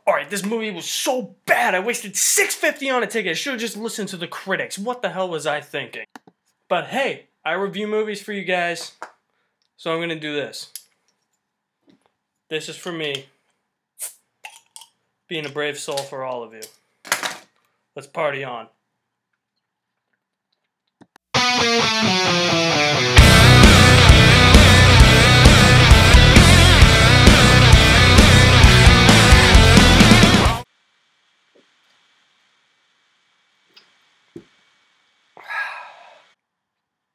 Alright, this movie was so bad, I wasted $6.50 on a ticket. I should have just listened to the critics. What the hell was I thinking? But hey, I review movies for you guys, so I'm gonna do this. This is for me, being a brave soul for all of you. Let's party on.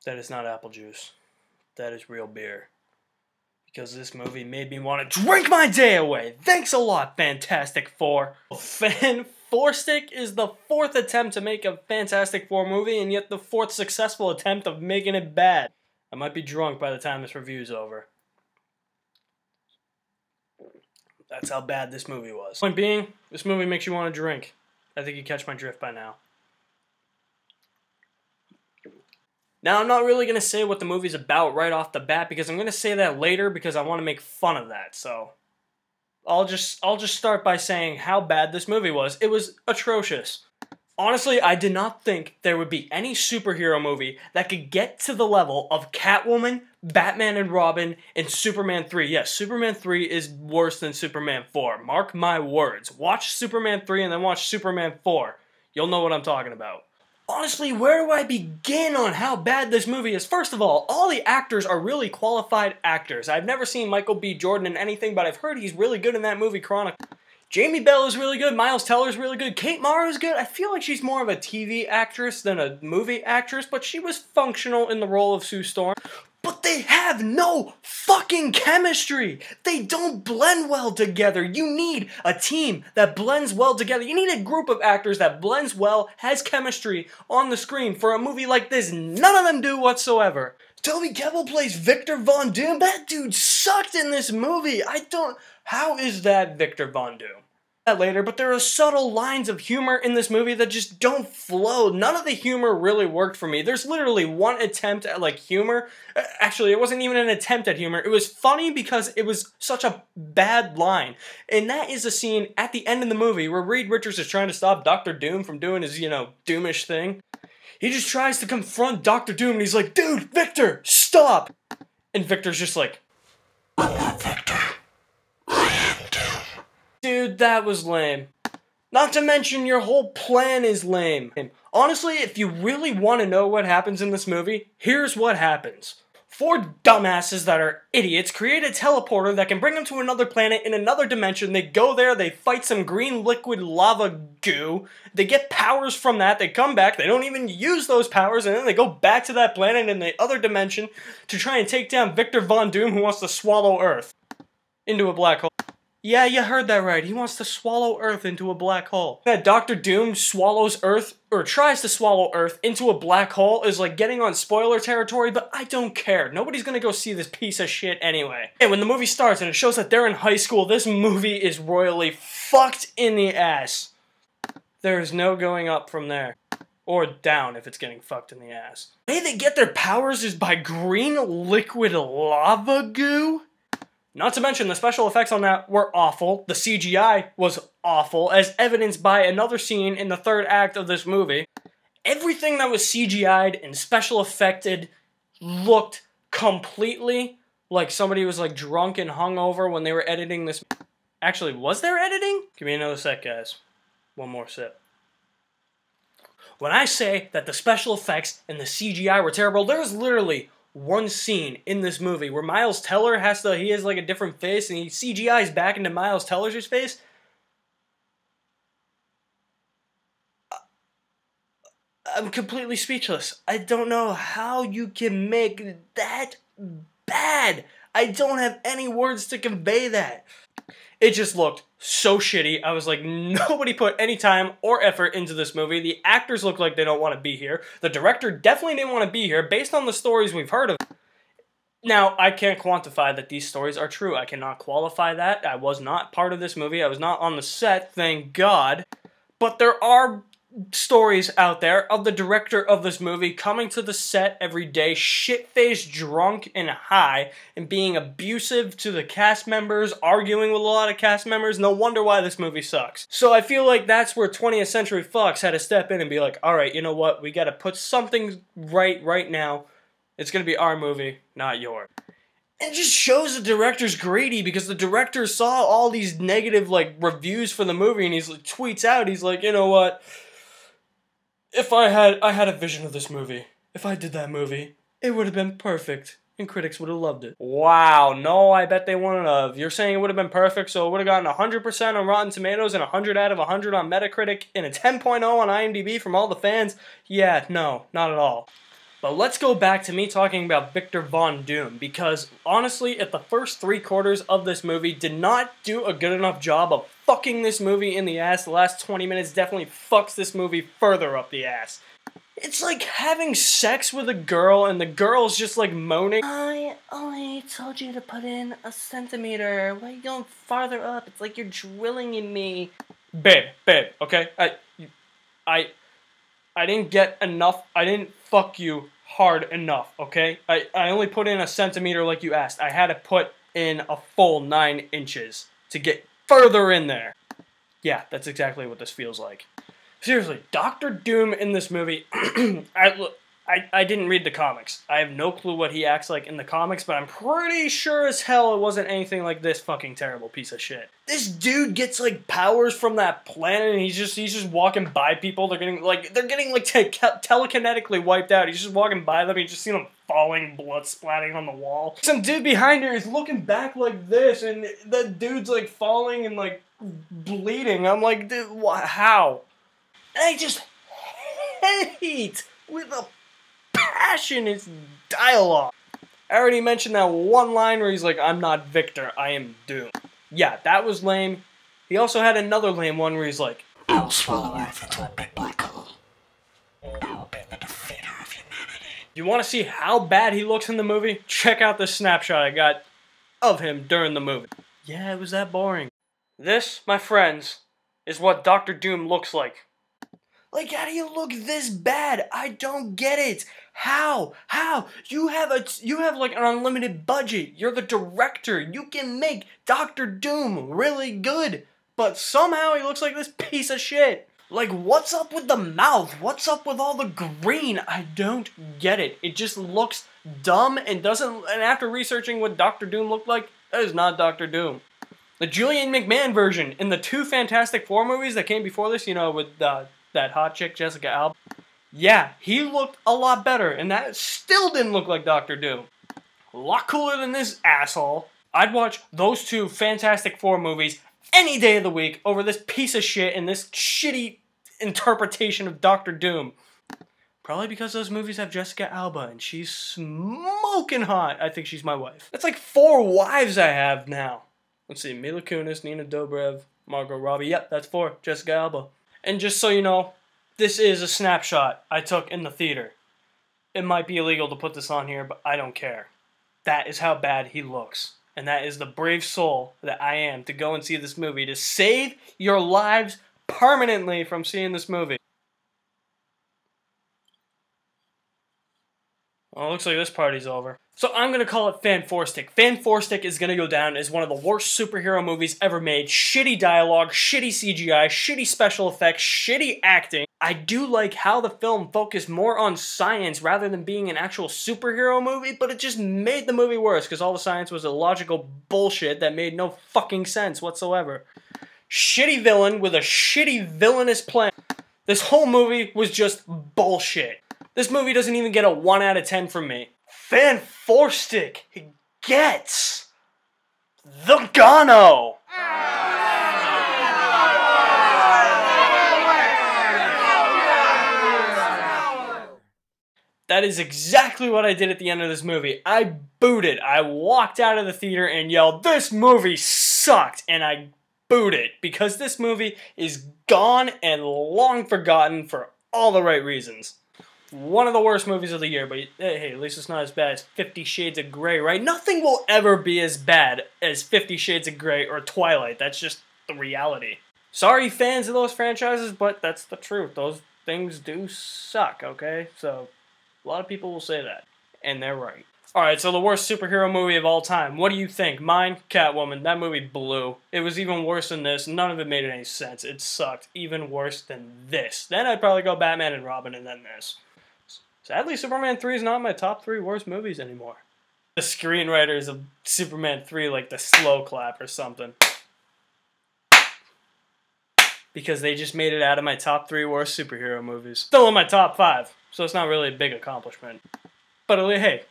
That is not apple juice. That is real beer. Because this movie made me want to drink my day away. Thanks a lot, Fantastic Four. Fan4stick is the 4th attempt to make a Fantastic Four movie, and yet the 4th successful attempt of making it bad. I might be drunk by the time this review's over. That's how bad this movie was. Point being, this movie makes you want to drink. I think you catch my drift by now. Now, I'm not really going to say what the movie's about right off the bat, because I'm going to say that later because I want to make fun of that, so I'll just start by saying how bad this movie was. It was atrocious. Honestly, I did not think there would be any superhero movie that could get to the level of Catwoman, Batman and Robin, and Superman 3. Yes, Superman 3 is worse than Superman 4. Mark my words. Watch Superman 3 and then watch Superman 4. You'll know what I'm talking about. Honestly, where do I begin on how bad this movie is? First of all the actors are really qualified actors. I've never seen Michael B. Jordan in anything, but I've heard he's really good in that movie, Chronicle. Jamie Bell is really good, Miles Teller is really good, Kate Mara is good. I feel like she's more of a TV actress than a movie actress, but she was functional in the role of Sue Storm. But they have no fucking chemistry. They don't blend well together. You need a team that blends well together. You need a group of actors that blends well, has chemistry on the screen. For a movie like this, none of them do whatsoever. Toby Kebbell plays Victor Von Doom. That dude sucked in this movie. How is that Victor Von Doom? Later, but there are subtle lines of humor in this movie that just don't flow. None of the humor really worked for me. There's literally one attempt at like humor. Actually, it wasn't even an attempt at humor. It was funny because it was such a bad line. And that is a scene at the end of the movie where Reed Richards is trying to stop Dr. Doom from doing his, Doomish thing. He just tries to confront Dr. Doom and he's like, "Dude, Victor, stop!" And Victor's just like, "I'm not Victor. Dude, that was lame. Not to mention, your whole plan is lame. Honestly, if you really want to know what happens in this movie, here's what happens. 4 dumbasses that are idiots create a teleporter that can bring them to another planet in another dimension. They go there, they fight some green liquid lava goo. They get powers from that, they come back, they don't even use those powers, and then they go back to that planet in the other dimension to try and take down Victor Von Doom, who wants to swallow Earth into a black hole. Yeah, you heard that right. He wants to swallow Earth into a black hole. That Dr. Doom swallows Earth, or tries to swallow Earth into a black hole is like getting on spoiler territory, but I don't care. Nobody's gonna go see this piece of shit anyway. And when the movie starts and it shows that they're in high school, this movie is royally fucked in the ass. There is no going up from there. Or down if it's getting fucked in the ass. The way they get their powers is by green liquid lava goo? Not to mention, the special effects on that were awful. The CGI was awful, as evidenced by another scene in the 3rd act of this movie. Everything that was CGI'd and special effected looked completely like somebody was like drunk and hungover when they were editing this. Actually, was there editing? Give me another sec, guys. One more sip. When I say that the special effects and the CGI were terrible, there's literally one scene in this movie where Miles Teller has like a different face and he CGI's back into Miles Teller's face. I'm completely speechless. I don't know how you can make that bad. I don't have any words to convey that. It just looked so shitty. I was like, nobody put any time or effort into this movie. The actors look like they don't want to be here. The director definitely didn't want to be here based on the stories we've heard of. Now, I can't quantify that these stories are true. I cannot qualify that. I was not part of this movie. I was not on the set, thank God. But there are stories out there of the director of this movie coming to the set every day, shit-faced, drunk, and high, and being abusive to the cast members, arguing with a lot of cast members. No wonder why this movie sucks. So I feel like that's where 20th Century Fox had to step in and be like, alright, you know what, we gotta put something right now. It's gonna be our movie, not yours. It just shows the director's greedy, because the director saw all these negative, like, reviews for the movie, and he's like, tweets out, he's like, you know what, if I had a vision of this movie, if I did that movie, it would have been perfect, and critics would have loved it. Wow, no, I bet they wouldn't have. You're saying it would have been perfect, so it would have gotten 100% on Rotten Tomatoes, and 100 out of 100 on Metacritic, and a 10.0 on IMDb from all the fans? Yeah, no, not at all. But let's go back to me talking about Victor Von Doom, because honestly, if the first 3/4 of this movie did not do a good enough job of fucking this movie in the ass, the last 20 minutes definitely fucks this movie further up the ass. It's like having sex with a girl and the girl's just like moaning. I only told you to put in a centimeter. Why are you going farther up? It's like you're drilling in me. Babe, okay? I didn't get enough. I didn't fuck you hard enough, okay? I only put in a centimeter like you asked. I had to put in a full 9 inches to get further in there. Yeah, that's exactly what this feels like. Seriously, Dr. Doom in this movie, I didn't read the comics. I have no clue what he acts like in the comics, but I'm pretty sure as hell it wasn't anything like this fucking terrible piece of shit. This dude gets like powers from that planet, and he's just walking by people. They're getting like telekinetically wiped out. He's just walking by them. You just see them falling, blood splatting on the wall. Some dude behind her is looking back like this, and the dude's like falling and like bleeding. I'm like, dude, how? And I just hate with a passion his dialogue. I already mentioned that one line where he's like, I'm not Victor, I am Doom. Yeah, that was lame. He also had another lame one where he's like, I will swallow Earth into a big black hole. I will be the defeater of humanity. You want to see how bad he looks in the movie? Check out the snapshot I got of him during the movie. Yeah, it was that boring. This, my friends, is what Dr. Doom looks like. Like, how do you look this bad? I don't get it. How? You have like an unlimited budget. You're the director. You can make Dr. Doom really good. But somehow he looks like this piece of shit. Like, what's up with the mouth? What's up with all the green? I don't get it. It just looks dumb and doesn't, and after researching what Dr. Doom looked like, that is not Dr. Doom. The Julian McMahon version in the 2 Fantastic Four movies that came before this, you know, with that hot chick, Jessica Alba. Yeah, he looked a lot better, and that still didn't look like Dr. Doom. A lot cooler than this asshole. I'd watch those 2 Fantastic Four movies any day of the week over this piece of shit and this shitty interpretation of Dr. Doom. Probably because those movies have Jessica Alba, and she's smoking hot. I think she's my wife. That's like 4 wives I have now. Let's see, Mila Kunis, Nina Dobrev, Margot Robbie. Yep, that's 4. Jessica Alba. And just so you know, this is a snapshot I took in the theater. It might be illegal to put this on here, but I don't care. That is how bad he looks. And that is the brave soul that I am to go and see this movie, to save your lives permanently from seeing this movie. Well, it looks like this party's over. So I'm going to call it Fan4stick. Fan4stick is going to go down as one of the worst superhero movies ever made. Shitty dialogue, shitty CGI, shitty special effects, shitty acting. I do like how the film focused more on science rather than being an actual superhero movie, but it just made the movie worse because all the science was illogical bullshit that made no fucking sense whatsoever. Shitty villain with a shitty villainous plan. This whole movie was just bullshit. This movie doesn't even get a 1 out of 10 from me. Fan4stick gets the Gano. That is exactly what I did at the end of this movie. I booted. I walked out of the theater and yelled, "This movie sucked!" And I booed it because this movie is gone and long forgotten for all the right reasons. One of the worst movies of the year, but hey, at least it's not as bad as 50 Shades of Grey, right? Nothing will ever be as bad as 50 Shades of Grey or Twilight. That's just the reality. Sorry, fans of those franchises, but that's the truth. Those things do suck, okay? So, a lot of people will say that. And they're right. Alright, so the worst superhero movie of all time. What do you think? Mine? Catwoman. That movie blew. It was even worse than this. None of it made any sense. It sucked. Even worse than this. Then I'd probably go Batman and Robin and then this. Sadly, Superman 3 is not in my top 3 worst movies anymore. The screenwriters of Superman 3 like the slow clap or something. Because they just made it out of my top 3 worst superhero movies. Still in my top 5, so it's not really a big accomplishment. But hey,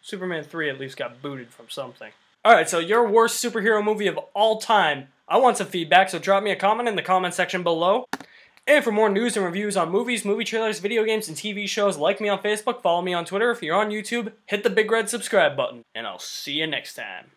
Superman 3 at least got booted from something. Alright, so your worst superhero movie of all time. I want some feedback, so drop me a comment in the comment section below. And for more news and reviews on movies, movie trailers, video games, and TV shows, like me on Facebook, follow me on Twitter. If you're on YouTube, hit the big red subscribe button. And I'll see you next time.